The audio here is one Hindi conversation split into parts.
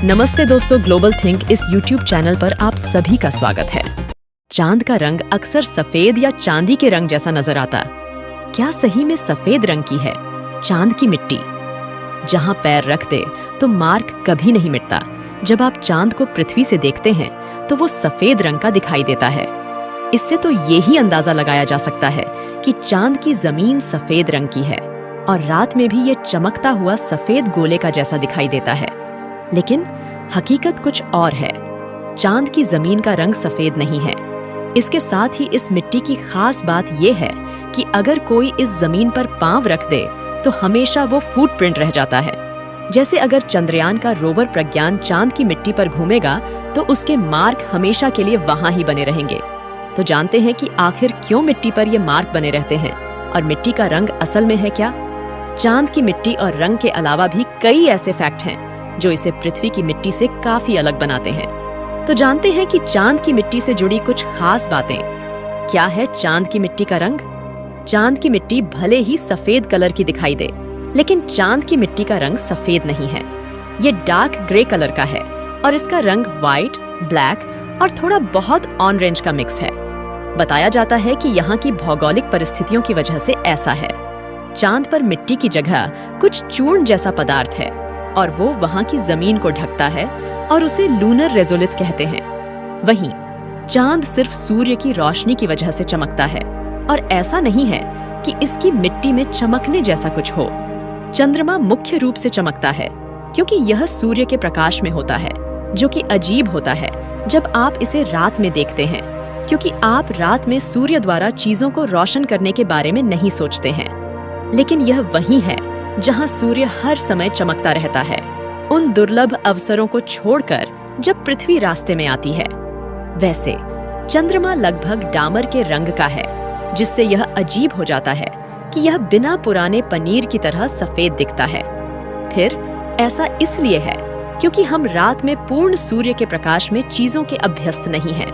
नमस्ते दोस्तों, ग्लोबल थिंक इस YouTube चैनल पर आप सभी का स्वागत है। चांद का रंग अक्सर सफेद या चांदी के रंग जैसा नजर आता। क्या सही में सफेद रंग की है चांद की मिट्टी? जहां पैर रख दे तो मार्क कभी नहीं मिटता। जब आप चांद को पृथ्वी से देखते हैं तो वो सफेद रंग का दिखाई देता है। इससे तो यही अंदाजा लगाया जा सकता है कि चांद की जमीन सफेद रंग की है और रात में भी ये चमकता हुआ सफेद गोले का जैसा दिखाई देता है। लेकिन हकीकत कुछ और है। चांद की जमीन का रंग सफेद नहीं है। इसके साथ ही इस मिट्टी की खास बात यह है कि अगर कोई इस जमीन पर पांव रख दे तो हमेशा वो फुटप्रिंट रह जाता है। जैसे अगर चंद्रयान का रोवर प्रज्ञान चांद की मिट्टी पर घूमेगा तो उसके मार्क हमेशा के लिए वहां ही बने रहेंगे। तो जानते हैं कि आखिर क्यों मिट्टी पर ये मार्क बने रहते हैं और मिट्टी का रंग असल में है क्या? चांद की मिट्टी और रंग के अलावा भी कई ऐसे फैक्ट हैं जो इसे पृथ्वी की मिट्टी से काफी अलग बनाते हैं। तो जानते हैं कि चांद की मिट्टी से जुड़ी कुछ खास बातें। क्या है चांद की मिट्टी का रंग? चांद की मिट्टी भले ही सफेद कलर की दिखाई दे, लेकिन चांद की मिट्टी का रंग सफेद नहीं है। ये डार्क ग्रे कलर का है और इसका रंग व्हाइट, ब्लैक और थोड़ा बहुत ऑरेंज का मिक्स है। बताया जाता है कि यहाँ की भौगोलिक परिस्थितियों की वजह से ऐसा है। चांद पर मिट्टी की जगह कुछ चूर्ण जैसा पदार्थ है और वो वहाँ की जमीन को ढकता है और उसे लूनर रेजोलिथ कहते हैं। वहीं चांद सिर्फ सूर्य की रोशनी की वजह से चमकता है और ऐसा नहीं है कि इसकी मिट्टी में चमकने जैसा कुछ हो। चंद्रमा मुख्य रूप से चमकता है क्योंकि यह सूर्य के प्रकाश में होता है, जो कि अजीब होता है जब आप इसे रात में देखते हैं, क्योंकि आप रात में सूर्य द्वारा चीजों को रोशन करने के बारे में नहीं सोचते हैं। लेकिन यह वही है जहां सूर्य हर समय चमकता रहता है, उन दुर्लभ अवसरों को छोड़कर जब पृथ्वी रास्ते में आती है। वैसे चंद्रमा लगभग डामर के रंग का है, जिससे यह अजीब हो जाता है कि यह बिना पुराने पनीर की तरह सफेद दिखता है। फिर ऐसा इसलिए है क्योंकि हम रात में पूर्ण सूर्य के प्रकाश में चीजों के अभ्यस्त नहीं हैं।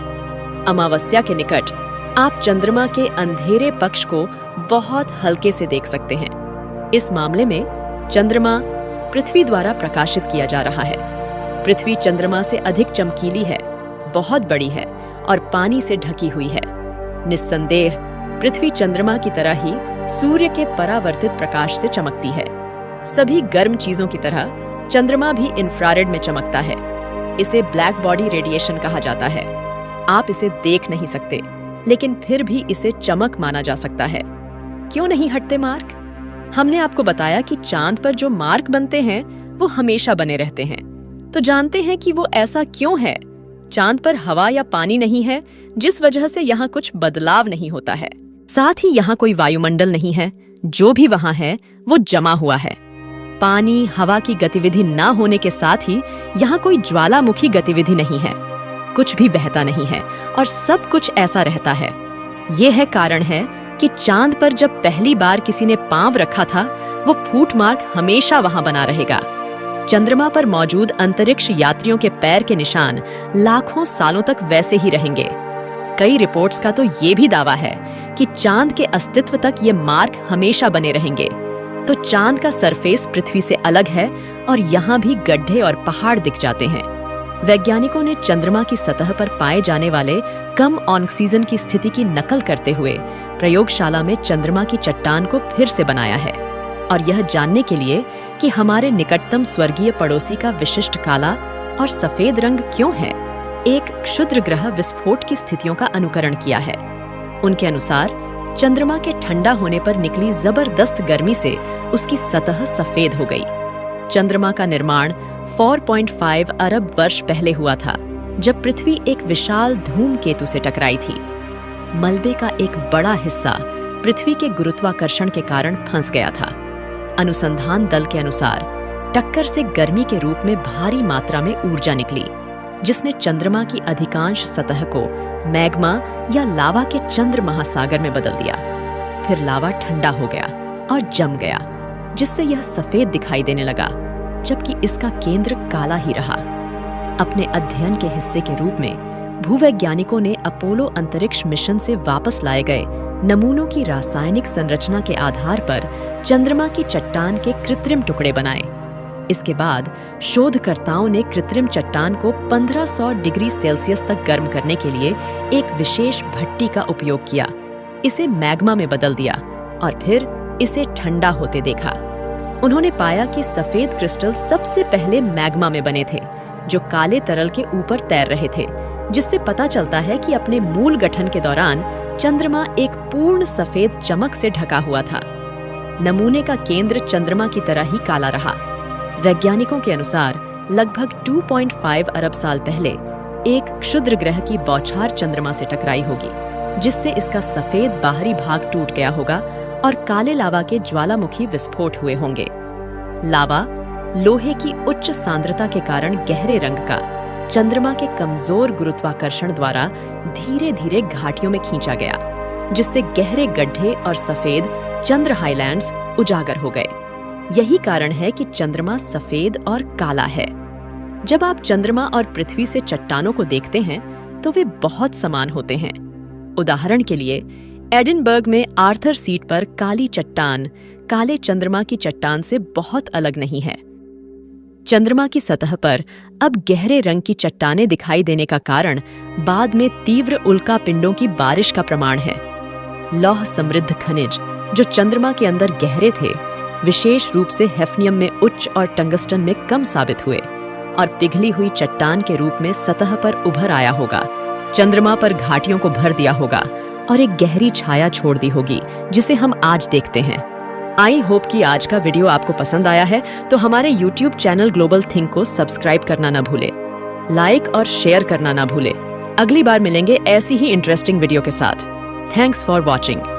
अमावस्या के निकट आप चंद्रमा के अंधेरे पक्ष को बहुत हल्के से देख सकते हैं। इस मामले में चंद्रमा पृथ्वी द्वारा प्रकाशित किया जा रहा है। पृथ्वी चंद्रमा से अधिक चमकीली है, बहुत बड़ी है और पानी से ढकी हुई है। निस्संदेह पृथ्वी चंद्रमा की तरह ही सूर्य के परावर्तित प्रकाश से चमकती है। सभी गर्म चीजों की तरह चंद्रमा भी इंफ्रारेड में चमकता है। इसे ब्लैक बॉडी रेडिएशन कहा जाता है। आप इसे देख नहीं सकते, लेकिन फिर भी इसे चमक माना जा सकता है। क्यों नहीं हटते मार्क? हमने आपको बताया कि चांद पर जो मार्क बनते हैं वो हमेशा बने रहते हैं। तो जानते हैं कि वो ऐसा क्यों है? चांद पर हवा या पानी नहीं है, जिस वजह से यहाँ कुछ बदलाव नहीं होता है। साथ ही यहाँ कोई वायुमंडल नहीं है। जो भी वहाँ है वो जमा हुआ है। पानी, हवा की गतिविधि न होने के साथ ही यहाँ कोई ज्वालामुखी गतिविधि नहीं है। कुछ भी बहता नहीं है और सब कुछ ऐसा रहता है। ये है कारण है कि चांद पर जब पहली बार किसी ने पांव रखा था, वो फूट मार्क हमेशा वहां बना रहेगा। चंद्रमा पर मौजूद अंतरिक्ष यात्रियों के पैर के निशान लाखों सालों तक वैसे ही रहेंगे। कई रिपोर्ट्स का तो ये भी दावा है कि चांद के अस्तित्व तक ये मार्क हमेशा बने रहेंगे। तो चांद का सरफेस पृथ्वी से अलग है और यहाँ भी गड्ढे और पहाड़ दिख जाते हैं। वैज्ञानिकों ने चंद्रमा की सतह पर पाए जाने वाले कम ऑक्सीजन की स्थिति की नकल करते हुए प्रयोगशाला में चंद्रमा की चट्टान को फिर से बनाया है, और यह जानने के लिए कि हमारे निकटतम स्वर्गीय पड़ोसी का विशिष्ट काला और सफेद रंग क्यों है, एक क्षुद्र ग्रह विस्फोट की स्थितियों का अनुकरण किया है। उनके अनुसार चंद्रमा के ठंडा होने पर निकली जबरदस्त गर्मी से उसकी सतह सफेद हो गई। चंद्रमा का निर्माण 4.5 अरब वर्ष पहले हुआ था, जब पृथ्वी एक विशाल धूमकेतु से टकराई थी। मलबे का एक बड़ा हिस्सा पृथ्वी के गुरुत्वाकर्षण के कारण फंस गया था। अनुसंधान दल के अनुसार टक्कर से गर्मी के रूप में भारी मात्रा में ऊर्जा निकली, जिसने चंद्रमा की अधिकांश सतह को मैग्मा या लावा के चंद्र महासागर में बदल दिया। फिर लावा ठंडा हो गया और जम गया, जिससे यह सफेद दिखाई देने लगा, जबकि इसका केंद्र काला ही रहा। अपने अध्ययन के हिस्से के रूप में भूवैज्ञानिकों ने अपोलो अंतरिक्ष मिशन से वापस लाए गए नमूनों की रासायनिक संरचना के आधार पर चंद्रमा की चट्टान के कृत्रिम टुकड़े बनाए। इसके बाद शोधकर्ताओं ने कृत्रिम चट्टान को 1500 डिग्री सेल्सियस तक गर्म करने के लिए एक विशेष भट्टी का उपयोग किया, इसे मैग्मा में बदल दिया और फिर इसे ठंडा होते देखा। उन्होंने पाया कि सफेद क्रिस्टल सबसे पहले मैग्मा में बने थे, जो काले तरल के ऊपर तैर रहे थे, जिससे पता चलता है कि अपने मूल गठन के दौरान चंद्रमा एक पूर्ण सफेद चमक से ढका हुआ था। नमूने का केंद्र चंद्रमा की तरह ही काला रहा। वैज्ञानिकों के अनुसार लगभग 2.5 अरब साल पहले एक क्षुद्र ग्रह की बौछार चंद्रमा से टकराई होगी, जिससे इसका सफेद बाहरी भाग टूट गया होगा और काले लावा के ज्वालामुखी विस्फोट हुए होंगे। लावा लोहे की उच्च सांद्रता के कारण गहरे रंग का, चंद्रमा के कमजोर गुरुत्वाकर्षण द्वारा धीरे धीरे घाटियों में खींचा गया, जिससे गहरे गड्ढे और सफेद चंद्र हाईलैंड्स उजागर हो गए। यही कारण है कि चंद्रमा सफेद और काला है। जब आप चंद्रमा और पृथ्वी से चट्टानों को देखते हैं तो वे बहुत समान होते हैं। उदाहरण के लिए एडिनबर्ग में आर्थर सीट पर काली चट्टान काले चंद्रमा की चट्टान से बहुत अलग नहीं है। चंद्रमा की सतह पर अब गहरे रंग की चट्टानें दिखाई देने का कारण बाद में तीव्र उल्कापिंडों की बारिश का प्रमाण है। लौह समृद्ध खनिज जो चंद्रमा के अंदर गहरे थे, विशेष रूप से हेफनियम में उच्च और टंगस्टन में कम साबित हुए और पिघली हुई चट्टान के रूप में सतह पर उभर आया होगा, चंद्रमा पर घाटियों को भर दिया होगा और एक गहरी छाया छोड़ दी होगी, जिसे हम आज देखते हैं। आई होप कि आज का वीडियो आपको पसंद आया है, तो हमारे YouTube चैनल ग्लोबल थिंक को सब्सक्राइब करना ना भूले, लाइक और शेयर करना ना भूले। अगली बार मिलेंगे ऐसी ही इंटरेस्टिंग वीडियो के साथ। Thanks for watching.